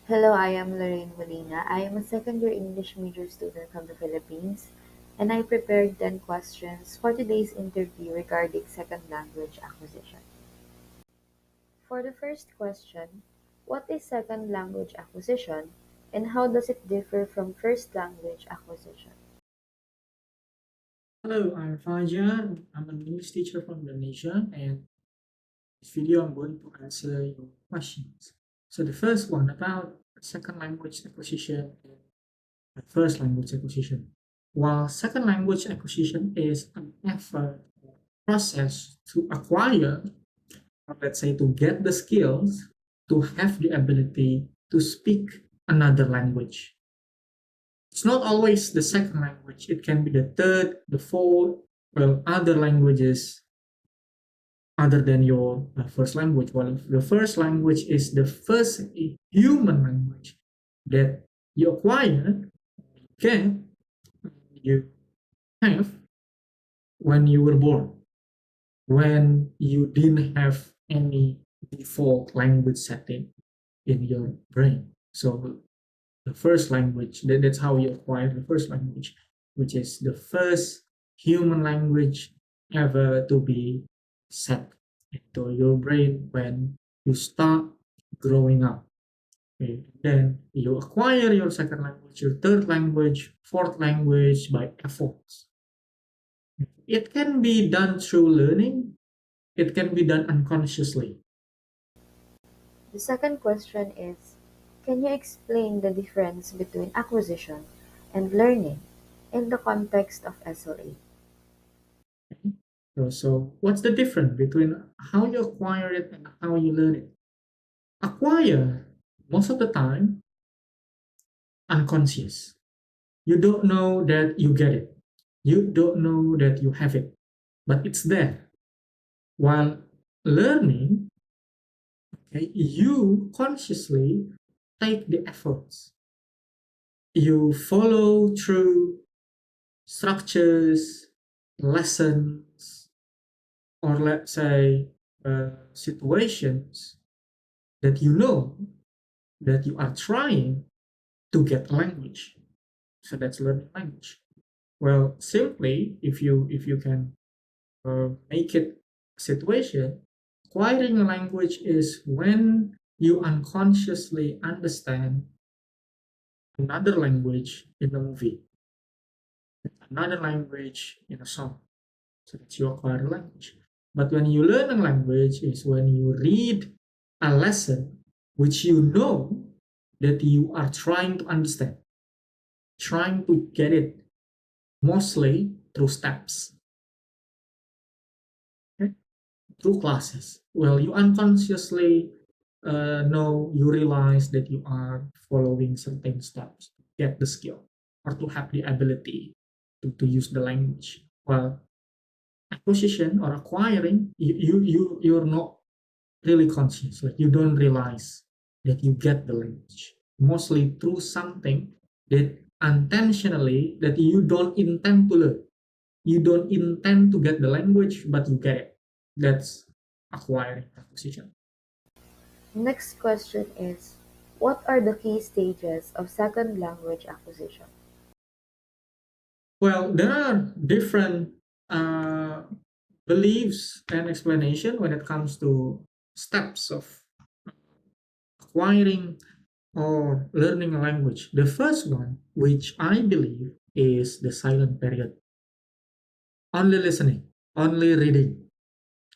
Hello, I am Molina. I am a second year English major student from the Philippines, and I prepared 10 questions for today's interview regarding second language acquisition. For the first question, what is second language acquisition and how does it differ from first language acquisition? Hello, I'm Fajar. I'm an English teacher from Indonesia, and in this video I'm going to answer your questions. So the first one about second language acquisition and first language acquisition. While second language acquisition is an effort or process to acquire, or let's say to get the skills to have the ability to speak another language. It's not always the second language, it can be the third, the fourth, well, other languages other than your first language. Well, the first language is the first human language that you acquire, get, you have when you were born, when you didn't have any default language setting in your brain. So the first language, that's how you acquire the first language, which is the first human language ever to be set into your brain when you start growing up. Okay. Then you acquire your second language, your third language, fourth language by efforts. It can be done through learning, it can be done unconsciously. The second question is, can you explain the difference between acquisition and learning in the context of SLA? Okay. So what's the difference between how you acquire it and how you learn it? Acquire, most of the time, unconscious. You don't know that you get it. You don't know that you have it, but it's there. While learning, okay, you consciously take the efforts. You follow through structures, lessons, or let's say situations that you know that you are trying to get language. So that's learning language. Well, simply, if you can make it a situation, acquiring a language is when you unconsciously understand another language in a movie, another language in a song. So that's you acquire a language. But when you learn a language is when you read a lesson which you know that you are trying to understand, trying to get it mostly through steps, okay? Through classes. Well, you unconsciously know, you realize that you are following certain steps to get the skill or to have the ability to use the language. Well, acquisition or acquiring, you're not really conscious. Like you don't realize that you get the language. Mostly through something that unintentionally that you don't intend to learn. You don't intend to get the language, but you get it. That's acquiring acquisition. Next question is, what are the key stages of second language acquisition? Well, there are different uh, beliefs and explanation when it comes to steps of acquiring or learning a language. The first one, which I believe is the silent period, only listening, only reading,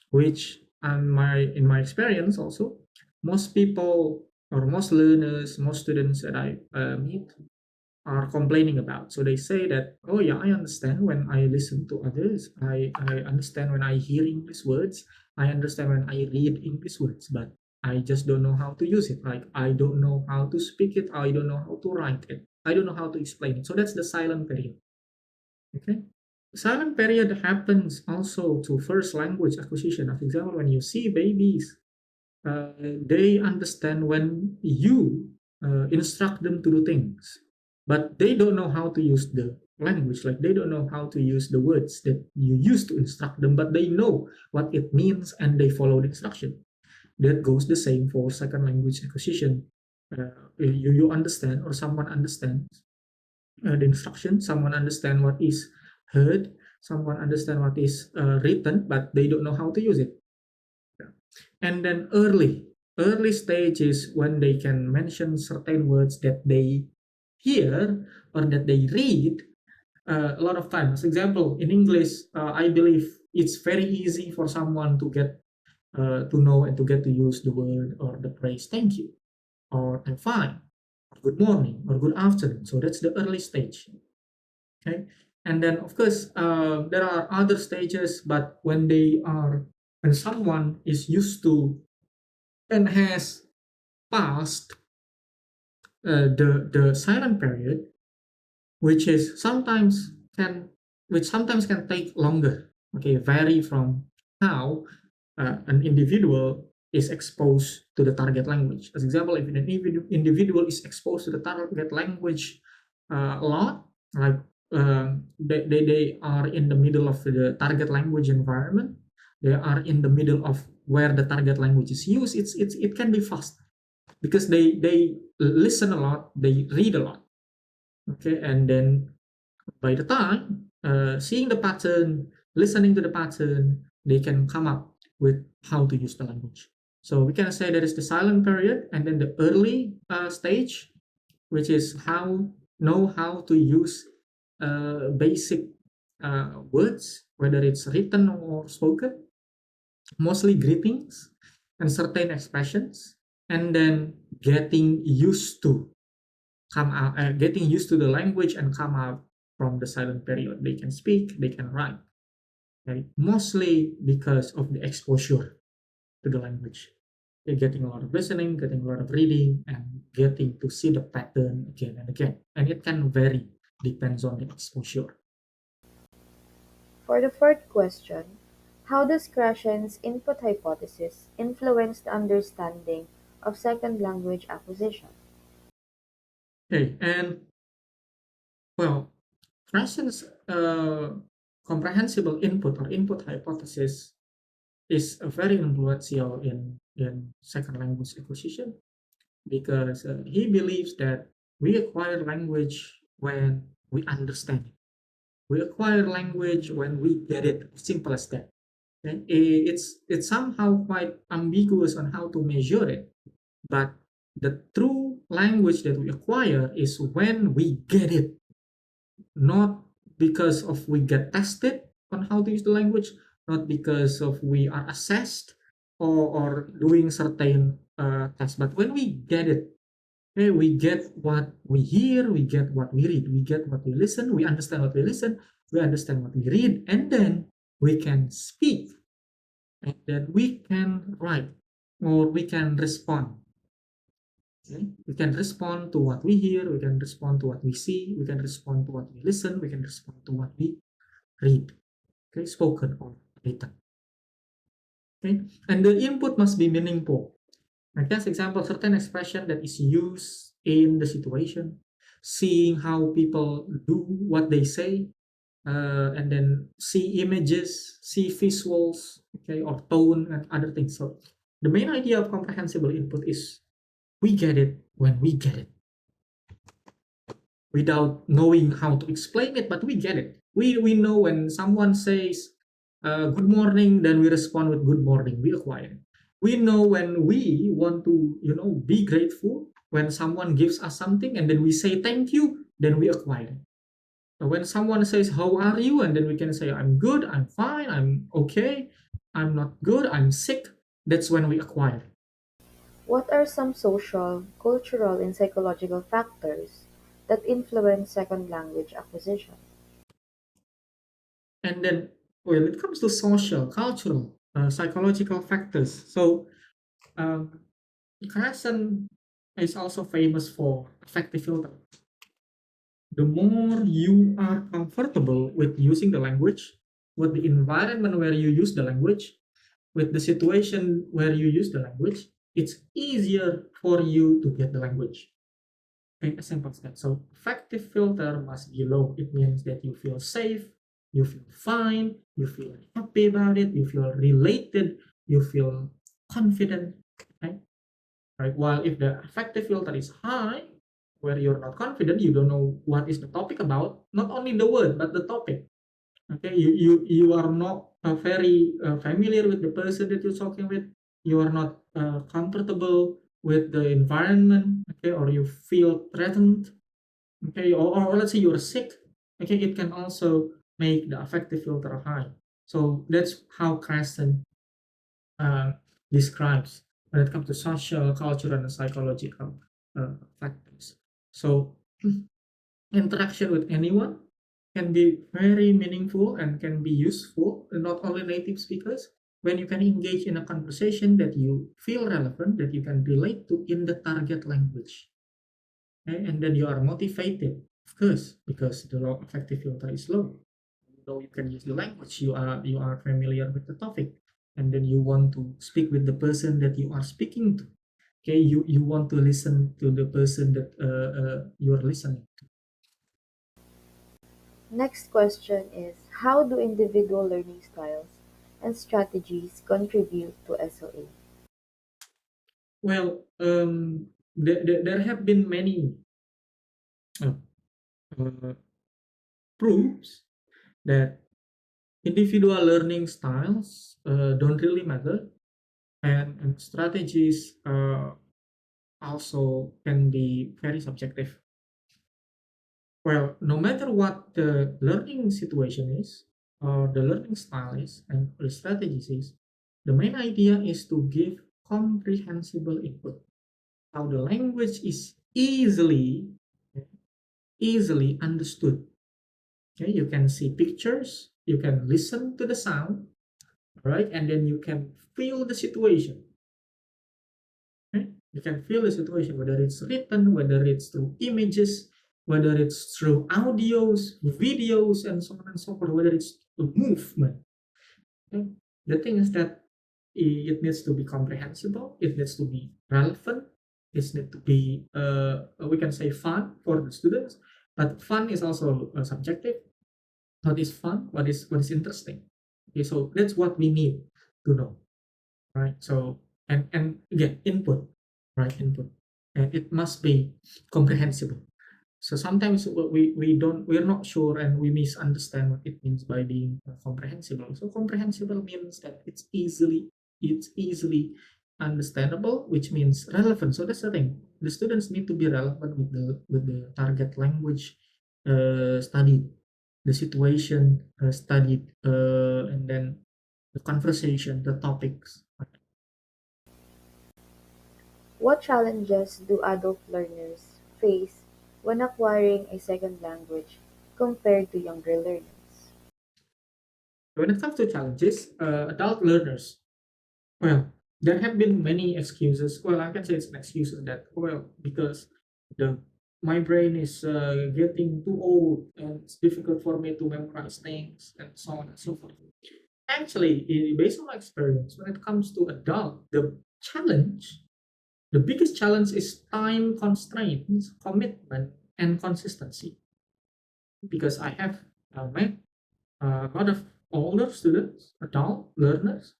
which in my experience also, most people or most learners, most students that I meet are complaining about. So they say that, oh yeah, I understand when I listen to others. I understand when I hear English words. I understand when I read English words, but I just don't know how to use it. Like I don't know how to speak it. I don't know how to write it. I don't know how to explain it. So that's the silent period. Okay. Silent period happens also to first language acquisition. For example, when you see babies, they understand when you instruct them to do things, but they don't know how to use the language. Like they don't know how to use the words that you use to instruct them, but they know what it means and they follow the instruction. That goes the same for second language acquisition. you understand or someone understands the instruction, someone understand what is heard, someone understand what is written, but they don't know how to use it. And then early stage is when they can mention certain words that they hear or that they read a lot of times. Example, in English, I believe it's very easy for someone to get to know and to get to use the word or the phrase thank you or I'm fine or good morning or good afternoon. So that's the early stage. Okay. And then of course there are other stages, but when someone is used to and has passed the silent period, which is sometimes can which sometimes can take longer. Okay, vary from how an individual is exposed to the target language. As example, if an individual is exposed to the target language a lot, like they are in the middle of the target language environment, they are in the middle of where the target language is used, it can be fast because they listen a lot, they read a lot. Okay, and then by the time seeing the pattern, listening to the pattern, they can come up with how to use the language. So we can say there is the silent period and then the early stage, which is how to use basic words, whether it's written or spoken, mostly greetings and certain expressions, and then getting used to the language and come out from the silent period. They can speak, they can write, right? Mostly because of the exposure to the language. They're getting a lot of listening, getting a lot of reading, and getting to see the pattern again and again. And it can vary, depends on the exposure. For the fourth question, how does Krashen's input hypothesis influence the understanding of second language acquisition? Okay, and well, Krashen's comprehensible input or input hypothesis is very influential in second language acquisition because he believes that we acquire language when we understand it. We acquire language when we get it. Simple as that. And it's somehow quite ambiguous on how to measure it, but the true language that we acquire is when we get it, not because of we get tested on how to use the language, not because of we are assessed or doing certain tests, but when we get it. Okay, we get what we hear, we get what we read, we get what we listen, we understand what we listen, we understand what we read, and then we can speak, and then we can write, or we can respond. Okay? We can respond to what we hear, we can respond to what we see, we can respond to what we listen, we can respond to what we read. Okay, spoken or written. Okay, and the input must be meaningful. I guess example, certain expression that is used in the situation, seeing how people do what they say, and then see images, see visuals, okay, or tone and other things. So the main idea of comprehensible input is we get it when we get it without knowing how to explain it, but we get it. We know when someone says good morning, then we respond with good morning. We acquire it. We know when we want to, be grateful when someone gives us something, and then we say thank you, then we acquire it. When someone says how are you, and then we can say I'm good, I'm fine, I'm okay, I'm not good, I'm sick. That's when we acquire. What are some social, cultural, and psychological factors that influence second language acquisition? And then when it comes to social, cultural, psychological factors, so um, Carson is also famous for affective filter. The more you are comfortable with using the language, with the environment where you use the language, with the situation where you use the language, it's easier for you to get the language. Okay, as simple as that. So affective filter must be low. It means that you feel safe, you feel fine, you feel happy about it, you feel related, you feel confident. Okay? right? While if the affective filter is high, where you're not confident, you don't know what is the topic about, not only the word but the topic. Okay, you are not very familiar with the person that you're talking with. You are not comfortable with the environment. Okay, or you feel threatened. Okay, or let's say you're sick. Okay, it can also make the affective filter high. So that's how Kristen uh, describes when it comes to social, cultural, and psychological factors. So interaction with anyone can be very meaningful and can be useful, not only native speakers, when you can engage in a conversation that you feel relevant, that you can relate to in the target language. Okay? And then you are motivated, of course, because the law affective filter is low. You know you can use the language, you are familiar with the topic, and then you want to speak with the person that you are speaking to. Okay, you want to listen to the person that you're listening. Next question is, how do individual learning styles and strategies contribute to SOA? Well, there have been many uh, uh, proofs that individual learning styles don't really matter, and strategies also can be very subjective. Well, no matter what the learning situation is, or the learning style is, and the strategies is, the main idea is to give comprehensible input. How the language is easily understood. Okay, you can see pictures, you can listen to the sound, right, and then you can feel the situation. Okay? You can feel the situation, whether it's written, whether it's through images, whether it's through audios, videos, and so on and so forth, whether it's through movement. Okay? The thing is that it needs to be comprehensible, it needs to be relevant, it needs to be, we can say, fun for the students, but fun is also subjective. What is fun? What is interesting? Okay, so that's what we need to know, right? So and again, input, right? Input, and it must be comprehensible. So sometimes we're not sure and we misunderstand what it means by being comprehensible. So comprehensible means that it's easily understandable, which means relevant. So that's the thing. The students need to be relevant with the target language studied, the situation studied, and then the conversation, the topics. What challenges do adult learners face when acquiring a second language compared to younger learners? When it comes to challenges, adult learners, well, there have been many excuses. Well, I can say it's an excuse that, well, because the my brain is getting too old and it's difficult for me to memorize things and so on and so forth. Actually, based on my experience, when it comes to adult, the biggest challenge is time constraints, commitment, and consistency. Because I have met a lot of older students, adult learners,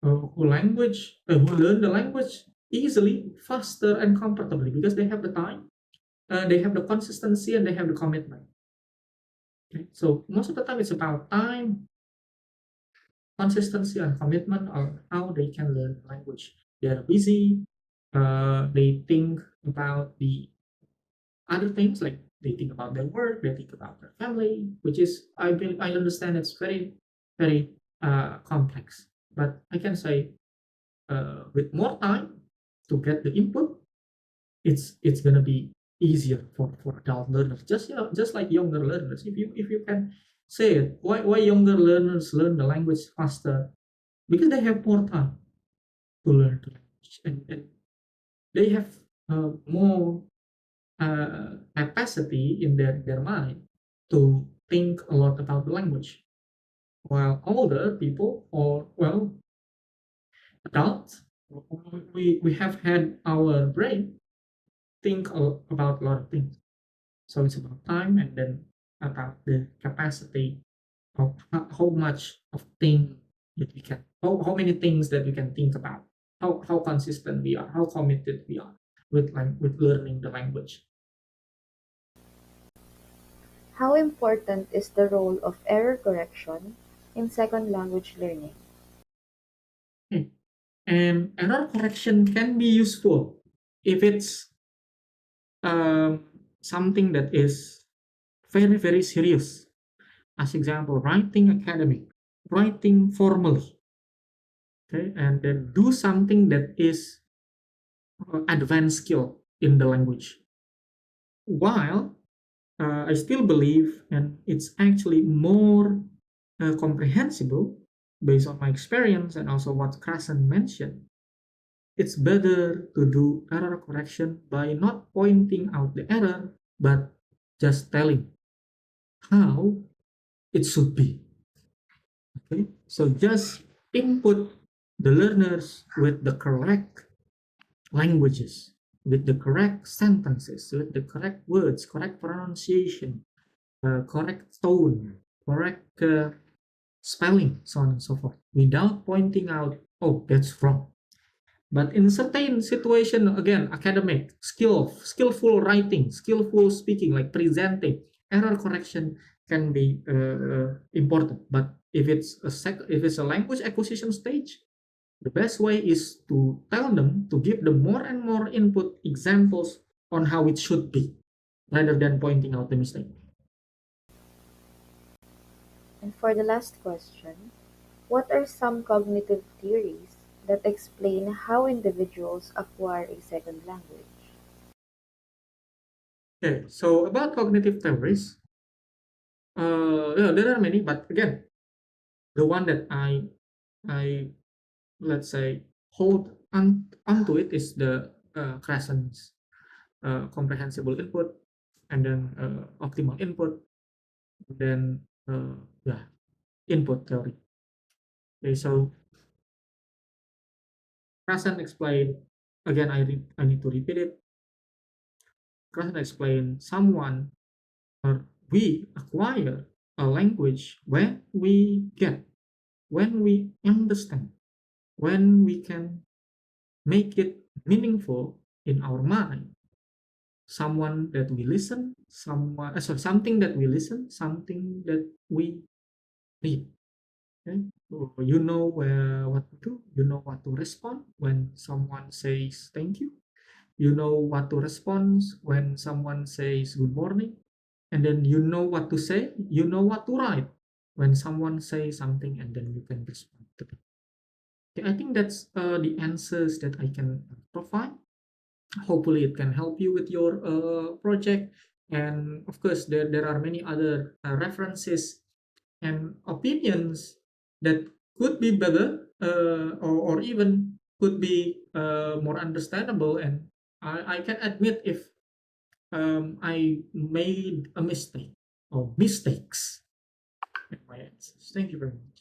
who learn the language easily, faster, and comfortably because they have the time, they have the consistency, and they have the commitment. Okay? So most of the time, it's about time, consistency, and commitment on how they can learn the language. They are busy. They think about the other things, like they think about their work, they think about their family, which is I understand it's very very complex. But I can say with more time to get the input, it's gonna be easier for adult learners. Just like younger learners. If you can say it, why younger learners learn the language faster? Because they have more time to learn the language, and they have more capacity in their mind to think a lot about the language. While older people, or well, adults, we have had our brain think about a lot of things. So it's about time and then about the capacity of how much of thing that we can, how many things that we can think about. how consistent we are, how committed we are with with learning the language. How important is the role of error correction in second language learning? Okay. And error correction can be useful if it's um, something that is very, very serious. As example, writing academic, writing formally, okay, and then do something that is advanced skill in the language. While I still believe, and it's actually more comprehensible based on my experience and also what Krasen mentioned. It's better to do error correction by not pointing out the error, but just telling how it should be. Okay, so just input the learners with the correct languages, with the correct sentences, with the correct words, correct pronunciation, correct tone, correct spelling, so on and so forth, without pointing out, oh, that's wrong. But in certain situation, again, academic, skillful writing, skillful speaking, like presenting, error correction can be important. But if it's a language acquisition stage, the best way is to tell them to give them more and more input examples on how it should be, rather than pointing out the mistake. And for the last question, what are some cognitive theories that explain how individuals acquire a second language? Okay, so about cognitive theories, yeah, there are many, but again, the one that I let's say hold onto it is the Crescent's comprehensible input, and then optimal input, then yeah, input theory. Okay, so Crescent explained, again, I need to repeat it. Crescent explained someone, or we acquire a language when we get, when we understand, when we can make it meaningful in our mind. Someone that we listen, sorry, something that we listen, something that we read. Okay, so you know what to do. You know what to respond when someone says thank you. You know what to respond when someone says good morning, and then you know what to say. You know what to write when someone says something, and then you can respond to it. Okay, I think that's the answers that I can provide. Hopefully it can help you with your project, and of course there are many other references and opinions that could be better, or even could be more understandable, and I can admit if I made a mistake or mistakes in my answers. Thank you very much.